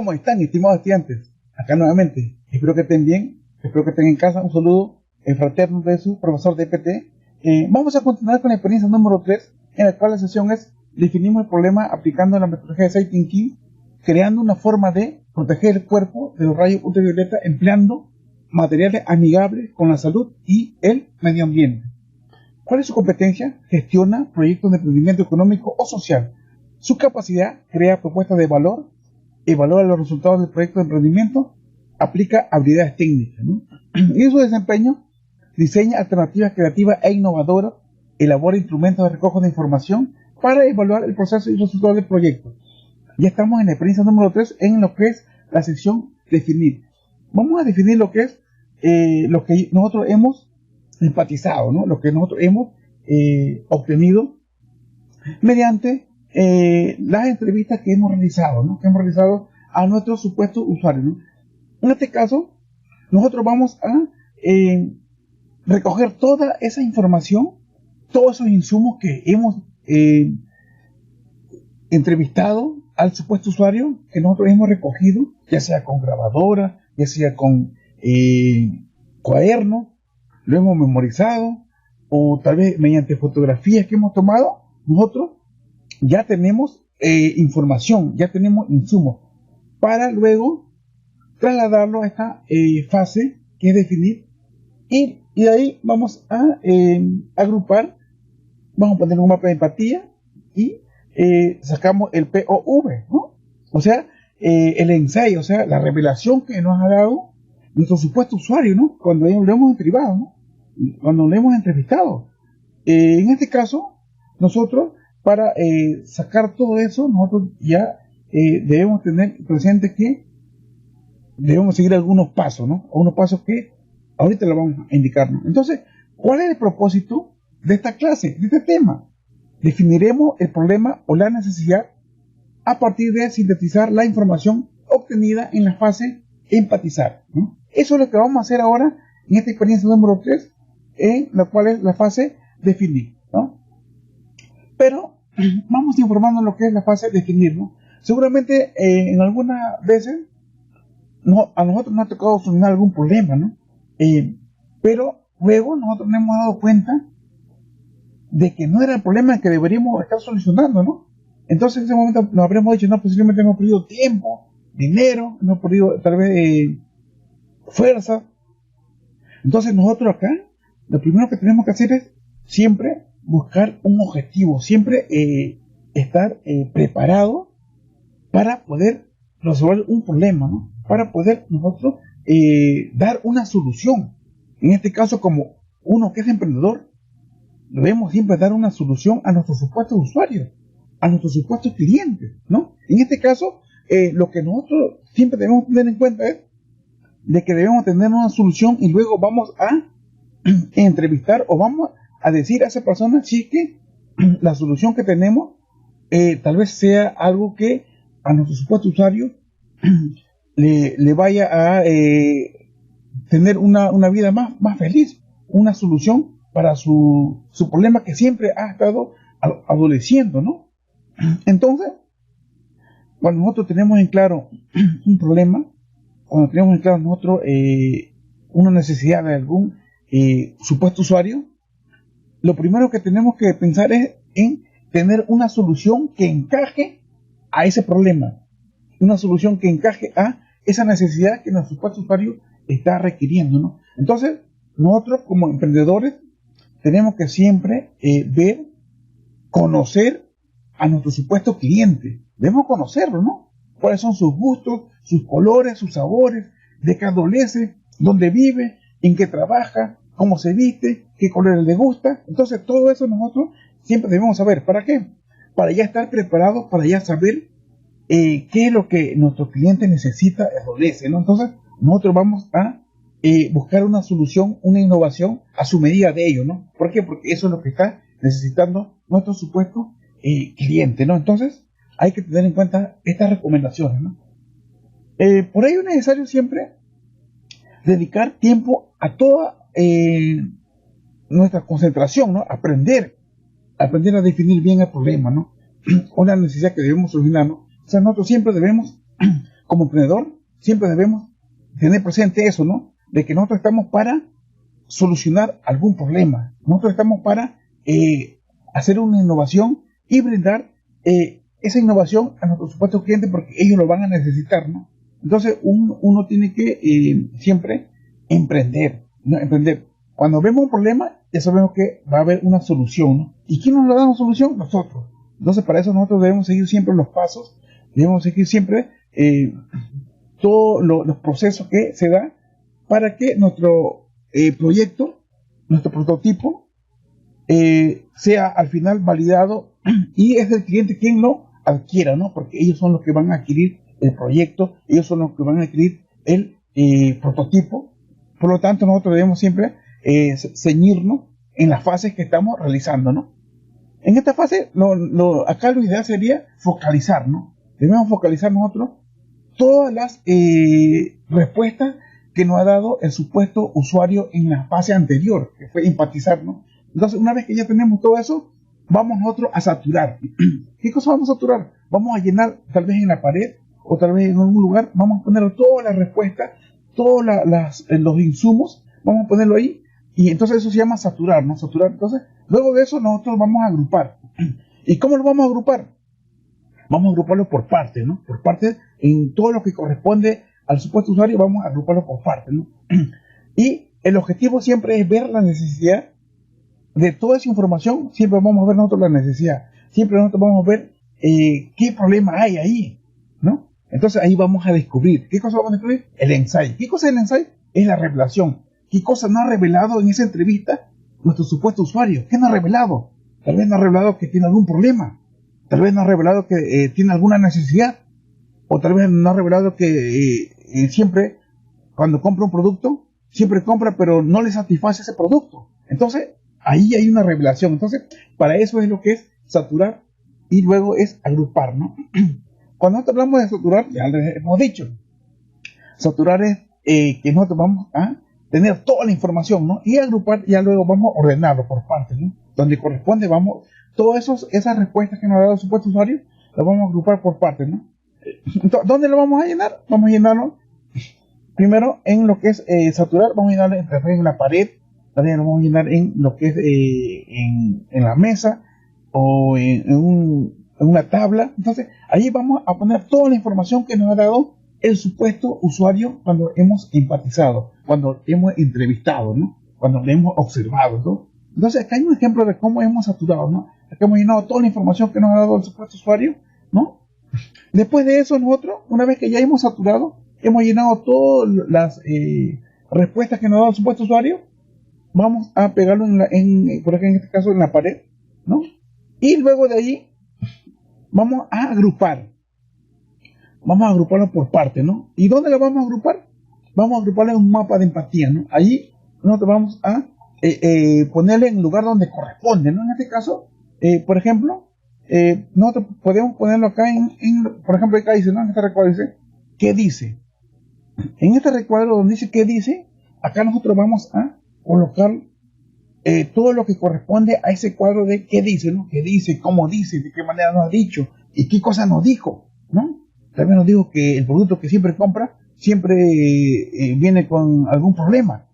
¿Cómo están, estimados estudiantes? Acá nuevamente. Espero que estén bien. Espero que estén en casa. Un saludo fraterno de su profesor de EPT. Vamos a continuar con la experiencia número 3, en la cual la sesión es: definimos el problema aplicando la metodología de Cytting-King, creando una forma de proteger el cuerpo de los rayos ultravioleta empleando materiales amigables con la salud y el medio ambiente. ¿Cuál es su competencia? Gestiona proyectos de emprendimiento económico o social. Su capacidad: crea propuestas de valor, evalúa los resultados del proyecto de emprendimiento, aplica habilidades técnicas, ¿no? Y en su desempeño, diseña alternativas creativas e innovadoras, elabora instrumentos de recojo de información para evaluar el proceso y resultados del proyecto. Ya estamos en la experiencia número 3, en lo que es la sección definir. Vamos a definir lo que es lo que nosotros hemos empatizado, ¿no? Lo que nosotros hemos obtenido mediante las entrevistas que hemos realizado, ¿no? Que hemos realizado a nuestros supuestos usuarios, ¿no? En este caso, nosotros vamos a recoger toda esa información, todos esos insumos que hemos entrevistado al supuesto usuario, que nosotros hemos recogido, ya sea con grabadora, ya sea con cuaderno, lo hemos memorizado, o tal vez mediante fotografías que hemos tomado. Nosotros ya tenemos información, ya tenemos insumos para luego trasladarlo a esta fase que es definir, y de ahí vamos a agrupar. Vamos a poner un mapa de empatía y sacamos el POV, ¿no? O sea, el ensayo, o sea, la revelación que nos ha dado nuestro supuesto usuario, ¿no? Cuando lo hemos entrevistado, ¿no? Cuando lo hemos entrevistado. En este caso, nosotros, para sacar todo eso, nosotros ya debemos tener presente que debemos seguir algunos pasos, ¿no? Unos pasos que ahorita lo vamos a indicar, ¿no? Entonces, ¿cuál es el propósito de esta clase, de este tema? Definiremos el problema o la necesidad a partir de sintetizar la información obtenida en la fase empatizar, ¿no? Eso es lo que vamos a hacer ahora en esta experiencia número 3, en la cual es la fase definir, ¿no? Pero vamos informando lo que es la fase definir, ¿no? Seguramente en algunas veces a nosotros nos ha tocado solucionar algún problema, ¿no? Pero luego nosotros nos hemos dado cuenta de que no era el problema que deberíamos estar solucionando, ¿no? Entonces en ese momento nos habremos dicho: no, posiblemente hemos perdido tiempo, dinero, hemos perdido tal vez fuerza. Entonces nosotros acá, lo primero que tenemos que hacer es siempre buscar un objetivo, siempre estar preparado para poder resolver un problema, ¿no? Para poder nosotros dar una solución. En este caso, como uno que es emprendedor, debemos siempre dar una solución a nuestros supuestos usuarios, a nuestros supuestos clientes, ¿no? En este caso, lo que nosotros siempre debemos tener en cuenta es de que debemos tener una solución, y luego vamos a entrevistar o vamos a decir a esa persona si es que la solución que tenemos tal vez sea algo que a nuestro supuesto usuario le vaya a tener una vida más feliz, una solución para su problema que siempre ha estado adoleciendo, ¿no? Entonces, cuando nosotros tenemos en claro un problema, cuando tenemos en claro nosotros una necesidad de algún supuesto usuario, lo primero que tenemos que pensar es en tener una solución que encaje a ese problema, una solución que encaje a esa necesidad que nuestro supuesto usuario está requiriendo, ¿no? Entonces, nosotros como emprendedores tenemos que siempre ver, conocer a nuestro supuesto cliente. Debemos conocerlo, ¿no? Cuáles son sus gustos, sus colores, sus sabores, de qué adolece, dónde vive, en qué trabaja, cómo se viste, qué colores le gusta. Entonces, todo eso nosotros siempre debemos saber. ¿Para qué? Para ya estar preparados, para ya saber qué es lo que nuestro cliente necesita, adolece, ¿no? Entonces, nosotros vamos a buscar una solución, una innovación a su medida de ello, ¿no? ¿Por qué? Porque eso es lo que está necesitando nuestro supuesto cliente, ¿no? Entonces, hay que tener en cuenta estas recomendaciones, ¿no? Por ello es necesario siempre dedicar tiempo a toda nuestra concentración, ¿no? Aprender a definir bien el problema, ¿no? O la necesidad que debemos solucionar, ¿no? O sea, nosotros siempre debemos como emprendedor, siempre debemos tener presente eso, ¿no? De que nosotros estamos para solucionar algún problema. Nosotros estamos para hacer una innovación y brindar esa innovación a nuestros supuestos clientes porque ellos lo van a necesitar, ¿no? Entonces uno tiene que siempre emprender, ¿no? Emprender. Cuando vemos un problema, ya sabemos que va a haber una solución, ¿no? ¿Y quién nos da la solución? Nosotros. Entonces para eso nosotros debemos seguir siempre los pasos, debemos seguir siempre todos los procesos que se da para que nuestro proyecto, nuestro prototipo, sea al final validado y es el cliente quien lo adquiera, ¿no? Porque ellos son los que van a adquirir el proyecto, ellos son los que van a adquirir el prototipo. Por lo tanto, nosotros debemos siempre ceñirnos en las fases que estamos realizando, ¿no? En esta fase, acá lo ideal sería focalizar, ¿no? Debemos focalizar nosotros todas las respuestas que nos ha dado el supuesto usuario en la fase anterior, que fue empatizar, ¿no? Entonces, una vez que ya tenemos todo eso, vamos nosotros a saturar. ¿Qué cosa vamos a saturar? Vamos a llenar, tal vez en la pared, o tal vez en algún lugar, vamos a poner todas las respuestas, todos los insumos, vamos a ponerlo ahí, y entonces eso se llama saturar, ¿no? Saturar. Entonces, luego de eso nosotros vamos a agrupar. ¿Y cómo lo vamos a agrupar? Vamos a agruparlo por partes, ¿no? Por partes, en todo lo que corresponde al supuesto usuario, vamos a agruparlo por partes, ¿no? Y el objetivo siempre es ver la necesidad de toda esa información, siempre vamos a ver nosotros la necesidad, siempre nosotros vamos a ver qué problema hay ahí, ¿no? Entonces ahí vamos a descubrir. ¿Qué cosa vamos a descubrir? El insight. ¿Qué cosa es el insight? Es la revelación. ¿Qué cosa no ha revelado en esa entrevista nuestro supuesto usuario? ¿Qué no ha revelado? Tal vez no ha revelado que tiene algún problema, tal vez no ha revelado que tiene alguna necesidad, o tal vez no ha revelado que siempre cuando compra un producto, siempre compra pero no le satisface ese producto. Entonces ahí hay una revelación. Entonces para eso es lo que es saturar y luego es agrupar, ¿no? Cuando nosotros hablamos de saturar, ya les hemos dicho, saturar es que nosotros vamos a tener toda la información, ¿no? Y agrupar, ya luego vamos a ordenarlo por partes, ¿no? Donde corresponde, vamos, todas esas respuestas que nos ha dado el supuesto usuario, las vamos a agrupar por partes, ¿no? Entonces, ¿dónde lo vamos a llenar? Vamos a llenarlo primero en lo que es saturar, vamos a llenarlo en la pared, también lo vamos a llenar en lo que es en la mesa o en una tabla. Entonces, ahí vamos a poner toda la información que nos ha dado el supuesto usuario cuando hemos empatizado, cuando hemos entrevistado, ¿no? Cuando le hemos observado, ¿no? Entonces, acá hay un ejemplo de cómo hemos saturado, ¿no? Acá hemos llenado toda la información que nos ha dado el supuesto usuario, ¿no? Después de eso, nosotros, una vez que ya hemos saturado, hemos llenado todas las respuestas que nos ha dado el supuesto usuario, vamos a pegarlo por acá en este caso en la pared, ¿no? Y luego de ahí vamos a agrupar. Vamos a agruparlo por partes, ¿no? ¿Y dónde lo vamos a agrupar? Vamos a agruparlo en un mapa de empatía, ¿no? Allí nosotros vamos a ponerle en el lugar donde corresponde, ¿no? En este caso, por ejemplo, nosotros podemos ponerlo acá por ejemplo, acá dice, ¿no? En este recuadro dice, ¿qué dice? En este recuadro donde dice ¿qué dice? Acá nosotros vamos a colocar todo lo que corresponde a ese cuadro de qué dice, ¿no? ¿Qué dice? ¿Cómo dice? ¿De qué manera nos ha dicho? ¿Y qué cosa nos dijo? ¿No? Tal vez nos dijo que el producto que siempre compra siempre viene con algún problema.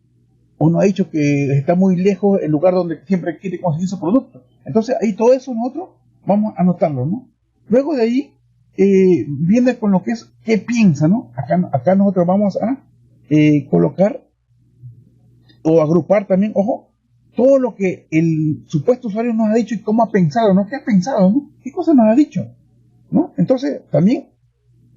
O nos ha dicho que está muy lejos el lugar donde siempre quiere conseguir su producto. Entonces ahí todo eso nosotros vamos a anotarlo, ¿no? Luego de ahí viene con lo que es qué piensa, ¿no? Acá nosotros vamos a colocar o agrupar también, ojo, todo lo que el supuesto usuario nos ha dicho y cómo ha pensado, ¿no? ¿Qué ha pensado, no? ¿Qué cosa nos ha dicho? ¿No? Entonces, también,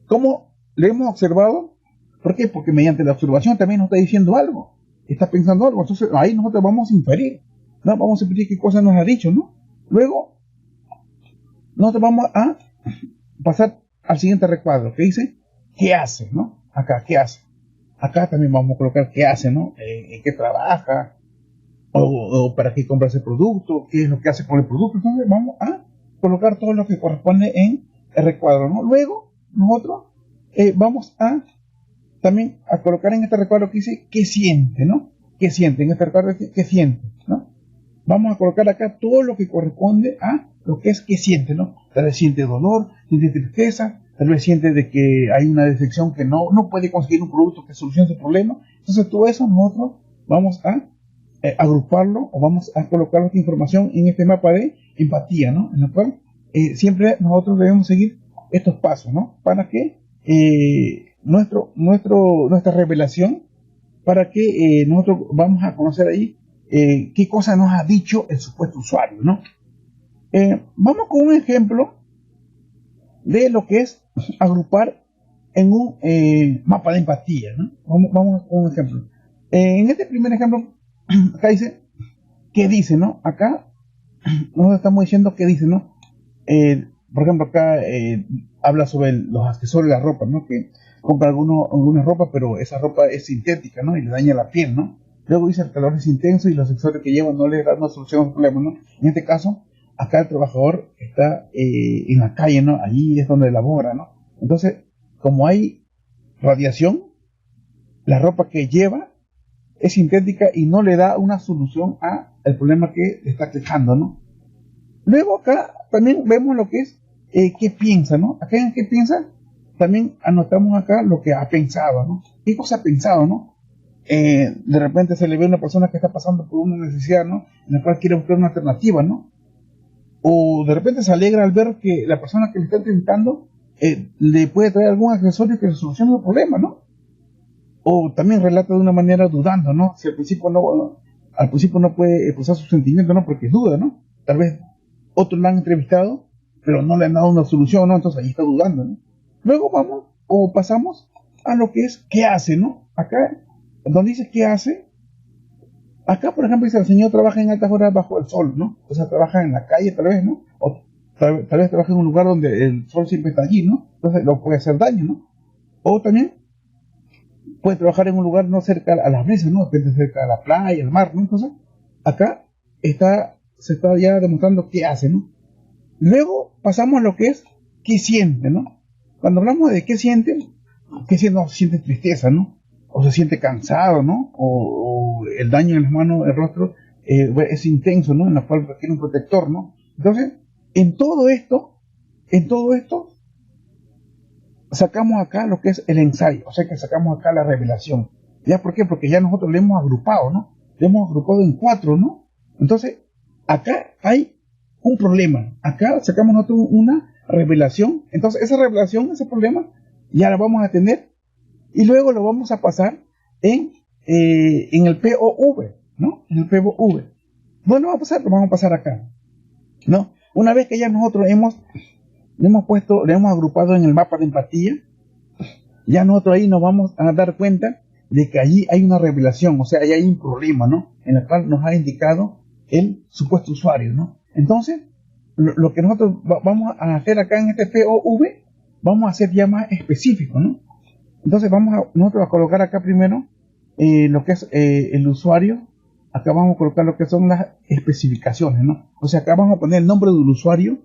¿cómo le hemos observado? ¿Por qué? Porque mediante la observación también nos está diciendo algo, está pensando algo. Entonces, ahí nosotros vamos a inferir, ¿no? Vamos a inferir qué cosa nos ha dicho, ¿no? Luego, nosotros vamos a pasar al siguiente recuadro, que dice, ¿qué hace, no? Acá, ¿qué hace? Acá también vamos a colocar qué hace, ¿no? En qué trabaja, o para qué compra ese producto, qué es lo que hace con el producto. Entonces vamos a colocar todo lo que corresponde en el recuadro, ¿no? Luego nosotros vamos a también a colocar en este recuadro que dice qué siente, ¿no? ¿Qué siente? En este recuadro dice qué siente, ¿no? Vamos a colocar acá todo lo que corresponde a lo que es qué siente, ¿no? Tal vez siente dolor, siente tristeza, tal tal vez siente de que hay una decepción, que no puede conseguir un producto que solucione su problema. Entonces todo eso nosotros vamos a agruparlo, o vamos a colocar esta información en este mapa de empatía, ¿no? En el cual siempre nosotros debemos seguir estos pasos, ¿no? Para que nuestra revelación, para que nosotros vamos a conocer ahí qué cosa nos ha dicho el supuesto usuario, ¿no? Vamos con un ejemplo de lo que es agrupar en un mapa de empatía, ¿no? Vamos con un ejemplo. En este primer ejemplo, acá dice, ¿qué dice, no? Acá nos estamos diciendo qué dice, ¿no? Por ejemplo, acá habla sobre los accesorios de la ropa, ¿no? Que compra alguna ropa, pero esa ropa es sintética, ¿no? Y le daña la piel, ¿no? Luego dice, el calor es intenso y los accesorios que llevan no le dan una solución al problema, ¿no? En este caso, acá el trabajador está en la calle, ¿no? Allí es donde labora, ¿no? Entonces, como hay radiación, la ropa que lleva es sintética y no le da una solución al problema que le está quejando, ¿no? Luego acá también vemos lo que es qué piensa, ¿no? Acá en qué piensa, también anotamos acá lo que ha pensado, ¿no? ¿Qué cosa ha pensado, no? De repente se le ve a una persona que está pasando por una necesidad, ¿no? En la cual quiere buscar una alternativa, ¿no? O de repente se alegra al ver que la persona que le está intentando le puede traer algún accesorio que le solucione el problema, ¿no? O también relata de una manera dudando, ¿no? Si al principio no puede expresar sus sentimientos, ¿no? Porque duda, ¿no? Tal vez otros la han entrevistado, pero no le han dado una solución, ¿no? Entonces ahí está dudando, ¿no? Luego vamos o pasamos a lo que es qué hace, ¿no? Acá, donde dice qué hace, acá por ejemplo dice el señor trabaja en altas horas bajo el sol, ¿no? O sea, trabaja en la calle tal vez, ¿no? O tal vez trabaja en un lugar donde el sol siempre está allí, ¿no? Entonces lo puede hacer daño, ¿no? O también puede trabajar en un lugar no cerca a las brisas, ¿no? Depende cerca de la playa, el mar, ¿no? Entonces, acá se está ya demostrando qué hace, ¿no? Luego pasamos a lo que es qué siente, ¿no? Cuando hablamos de qué siente, no siente tristeza, ¿no? O se siente cansado, ¿no? O el daño en las manos, el rostro, es intenso, ¿no? En la cual requiere un protector, ¿no? Entonces, en todo esto, sacamos acá lo que es el ensayo, o sea que sacamos acá la revelación. ¿Ya por qué? Porque ya nosotros le hemos agrupado, ¿no? Le hemos agrupado en 4, ¿no? Entonces, acá hay un problema. Acá sacamos nosotros una revelación. Entonces, esa revelación, ese problema, ya la vamos a tener y luego lo vamos a pasar en el POV, ¿no? En el POV. ¿Dónde va a pasar? Lo vamos a pasar acá, ¿no? Una vez que ya nosotros le hemos agrupado en el mapa de empatía, ya nosotros ahí nos vamos a dar cuenta de que allí hay una revelación, o sea, ahí hay un problema, ¿no? En el cual nos ha indicado el supuesto usuario, ¿no? Entonces, lo que nosotros vamos a hacer acá en este POV, vamos a hacer ya más específico, ¿no? Entonces nosotros a colocar acá primero lo que es el usuario. Acá vamos a colocar lo que son las especificaciones, ¿no? O sea, acá vamos a poner el nombre del usuario,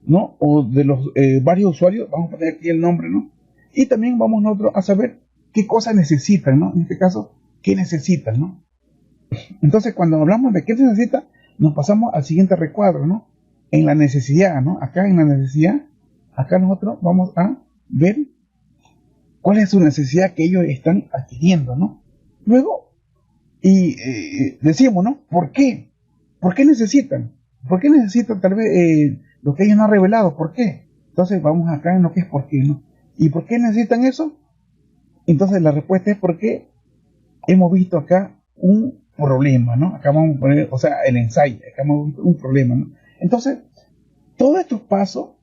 ¿no? O de los varios usuarios, vamos a poner aquí el nombre, ¿no? Y también vamos nosotros a saber qué cosas necesitan, ¿no? En este caso, qué necesitan, ¿no? Entonces, cuando hablamos de qué se necesita, nos pasamos al siguiente recuadro, ¿no? En la necesidad, ¿no? Acá en la necesidad, acá nosotros vamos a ver cuál es su necesidad que ellos están adquiriendo, ¿no? Luego, decimos, ¿no? ¿Por qué? ¿Por qué necesitan? ¿Por qué necesitan tal vez lo que ellos no han revelado? ¿Por qué? Entonces vamos acá en lo que es por qué, ¿no? ¿Y por qué necesitan eso? Entonces la respuesta es porque hemos visto acá un problema, ¿no? Acá vamos a poner, o sea, el ensayo, acá hemos visto un problema, ¿no? Entonces, todos estos pasos,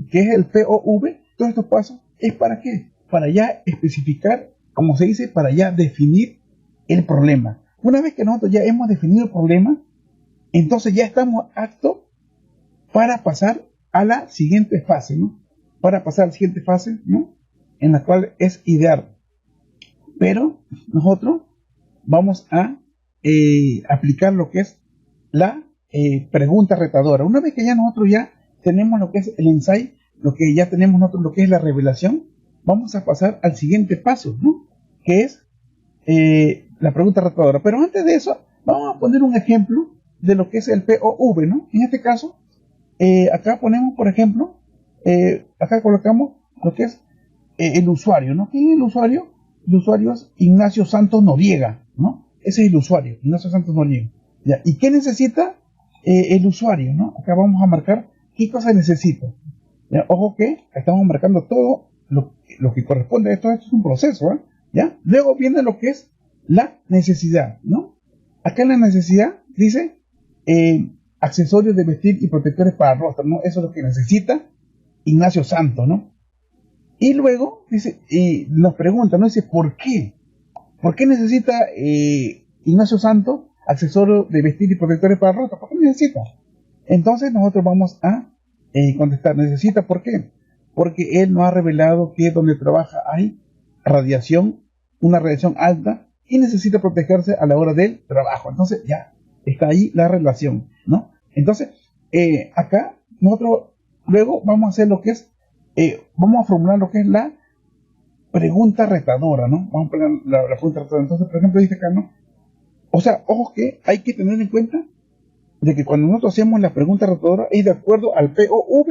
que es el POV, todos estos pasos, ¿es para qué? Para ya especificar, como se dice, para ya definir el problema. Una vez que nosotros ya hemos definido el problema, entonces ya estamos aptos para pasar a la siguiente fase, ¿no? Para pasar a la siguiente fase, ¿no? En la cual es idear. Pero nosotros vamos a aplicar lo que es la pregunta retadora. Una vez que ya nosotros ya tenemos lo que es el ensayo, lo que ya tenemos nosotros lo que es la revelación, vamos a pasar al siguiente paso, ¿no? Que es la pregunta retadora. Pero antes de eso, vamos a poner un ejemplo de lo que es el POV, ¿no? En este caso, acá ponemos, por ejemplo, acá colocamos lo que es el usuario, ¿no? ¿Quién es el usuario? El usuario es Ignacio Santos Noriega, ¿no? Ese es el usuario, Ignacio Santos Noriega. ¿Ya? ¿Y qué necesita el usuario, ¿no? Acá vamos a marcar qué cosa necesita. ¿Ya? Ojo que estamos marcando todo lo que corresponde a esto. Esto es un proceso, ¿eh? ¿Ya? Luego viene lo que es la necesidad, ¿no? Acá en la necesidad dice accesorios de vestir y protectores para el rostro, ¿no? Eso es lo que necesita Ignacio Santos, ¿no? Y luego dice, nos pregunta, ¿no? Dice, ¿por qué? ¿Por qué necesita Ignacio Santos accesorios de vestir y protectores para el rostro? ¿Por qué necesita? Entonces nosotros vamos a contestar, ¿necesita por qué? Porque él nos ha revelado que donde trabaja hay radiación, una radiación alta, y necesita protegerse a la hora del trabajo. Entonces ya está ahí la relación, ¿no? Entonces, acá nosotros luego vamos a hacer lo que es, vamos a formular lo que es la pregunta retadora, ¿no? Vamos a poner la pregunta retadora. Entonces, por ejemplo, dice acá, ¿no? O sea, ojo que hay que tener en cuenta de que cuando nosotros hacemos la pregunta retadora es de acuerdo al POV,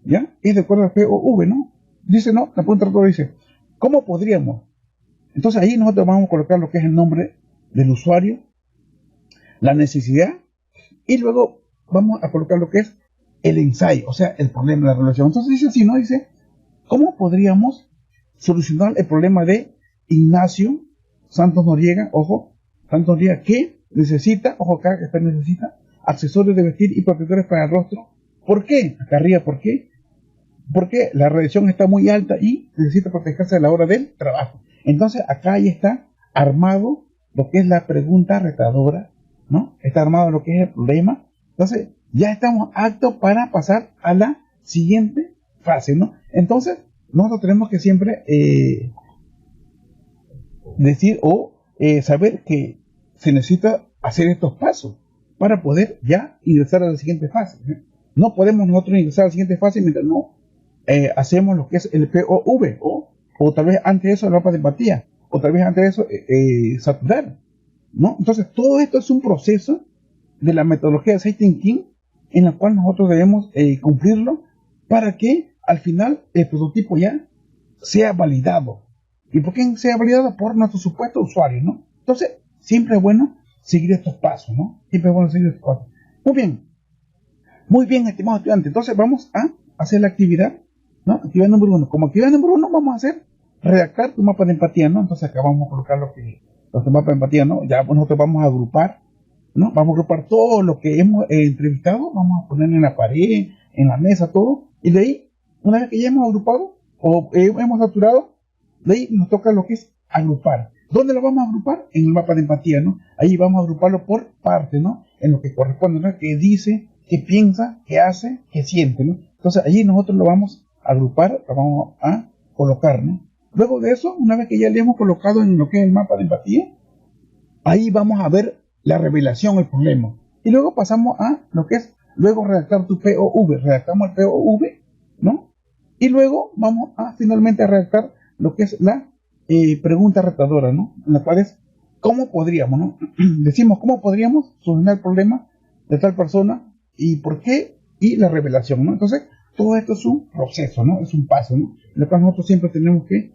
¿ya? Es de acuerdo al POV, ¿no? Dice, no, la pregunta retadora dice, ¿cómo podríamos? Entonces ahí nosotros vamos a colocar lo que es el nombre del usuario, la necesidad, y luego vamos a colocar lo que es el ensayo, o sea, el problema de la relación. Entonces dice así, ¿no? Dice, ¿cómo podríamos solucionar el problema de Ignacio Santos Noriega, ojo, Santos Noriega, que necesita, ojo acá, que necesita accesorios de vestir y protectores para el rostro? ¿Por qué? Acá arriba, ¿por qué? Porque la radiación está muy alta y necesita protegerse a la hora del trabajo. Entonces acá ya está armado lo que es la pregunta retadora, ¿no? Está armado lo que es el problema. Entonces ya estamos aptos para pasar a la siguiente fase, ¿no? Entonces nosotros tenemos que siempre decir o saber que se necesita hacer estos pasos para poder ya ingresar a la siguiente fase, ¿no? No podemos nosotros ingresar a la siguiente fase mientras no hacemos lo que es el POV o tal vez antes de eso el mapa de empatía o tal vez antes de eso saturar, ¿no? Entonces todo esto es un proceso de la metodología de Design Thinking en la cual nosotros debemos cumplirlo para que al final el prototipo ya sea validado. ¿Y por qué sea validado? Por nuestro supuesto usuario, ¿no? Entonces siempre es bueno seguir estos pasos, ¿no? Siempre es bueno seguir estos pasos. Muy bien, estimados estudiantes. Entonces vamos a hacer la actividad, ¿no? Actividad número 1. Como actividad número 1 vamos a hacer redactar tu mapa de empatía, ¿no? Entonces acá vamos a colocar los mapas de empatía, ¿no? Ya nosotros vamos a agrupar, ¿no? Vamos a agrupar todo lo que hemos entrevistado, vamos a poner en la pared, en la mesa, todo. Y de ahí, una vez que ya hemos agrupado o hemos saturado, de ahí nos toca lo que es agrupar. ¿Dónde lo vamos a agrupar? En el mapa de empatía, ¿no? Ahí vamos a agruparlo por parte, ¿no? En lo que corresponde, ¿no? Que dice, que piensa, que hace, que siente, ¿no? Entonces allí nosotros lo vamos a agrupar, lo vamos a colocar, ¿no? Luego de eso, una vez que ya le hemos colocado en lo que es el mapa de empatía, ahí vamos a ver la revelación, el problema. Y luego pasamos a lo que es, luego redactar tu POV. Redactamos el POV, ¿no? Y luego vamos a finalmente a redactar lo que es la pregunta retadora, ¿no? En la cual es, ¿cómo podríamos, no? Decimos, ¿cómo podríamos solucionar el problema de tal persona y por qué? Y la revelación, ¿no? Entonces, todo esto es un proceso, ¿no? Es un paso, ¿no? En el cual nosotros siempre tenemos que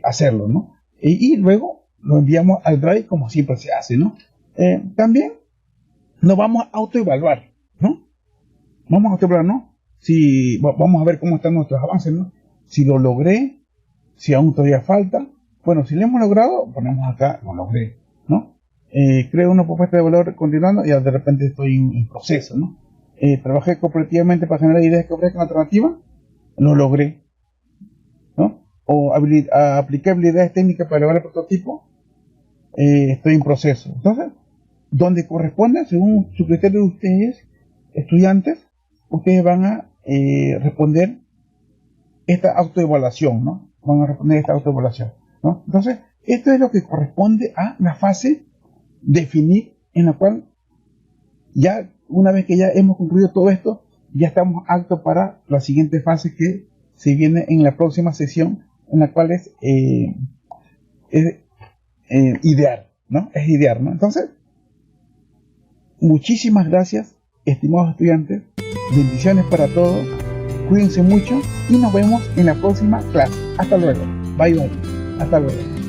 hacerlo, ¿no? Y luego lo enviamos al Drive como siempre se hace, ¿no? También nos vamos a autoevaluar, ¿no? Vamos a autoevaluar, ¿no? Si vamos a ver cómo están nuestros avances, ¿no? Si lo logré, si aún todavía falta. Bueno, si lo hemos logrado, ponemos acá, lo logré, ¿no? Creo una propuesta de valor continuando y de repente estoy en proceso, ¿no? Trabajé cooperativamente para generar ideas que ofrezcan alternativas, lo logré, ¿no? O apliqué habilidades técnicas para elevar el prototipo, estoy en proceso. Entonces, donde corresponde, según su criterio de ustedes, estudiantes, ustedes van a responder esta autoevaluación, ¿no? Van a responder esta autoevaluación, ¿no? Entonces, esto es lo que corresponde a la fase definir, en la cual ya, una vez que ya hemos concluido todo esto, ya estamos aptos para la siguiente fase que se viene en la próxima sesión, en la cual es idear, ¿no? Es idear, ¿no? Entonces, muchísimas gracias, estimados estudiantes. Bendiciones para todos. Cuídense mucho y nos vemos en la próxima clase. Hasta luego. Bye bye. Hasta luego.